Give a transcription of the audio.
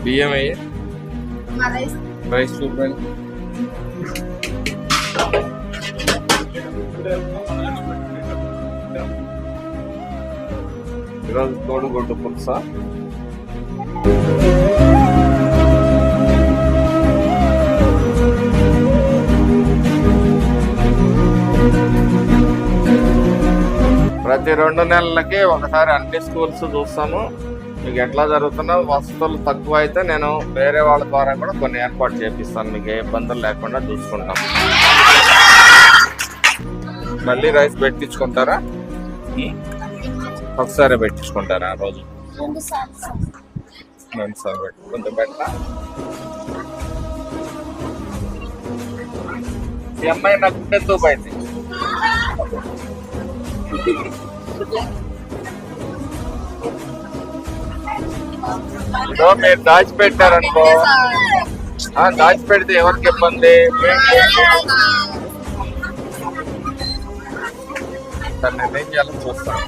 బియ్యం అయ్యి రైస్ చూడండి. ఈరోజు కోడిగుడ్డు పులుసా. ప్రతి 2 నెలలకి ఒకసారి అన్ని స్కూల్స్ చూస్తాము. మీకు ఎట్లా జరుగుతున్నా వసతులు తక్కువ అయితే నేను వేరే వాళ్ళ ద్వారా కూడా కొన్ని ఏర్పాటు చేపిస్తాను. మీకు ఏ ఇబ్బందులు లేకుండా చూసుకుంటాం. మళ్ళీ రైస్ పెట్టించుకుంటారా? ఒకసారి పెట్టించుకుంటారా రోజు? 2 సార్లు కొంచెం పెట్టా. ఈ అమ్మాయి నాకు గుండె తూపైంది. మీరు దాచిపెట్టారనుకో, దాచిపెడితే ఎవరికి ఇబ్బంది? నేనేం చేయాలని చూస్తాను.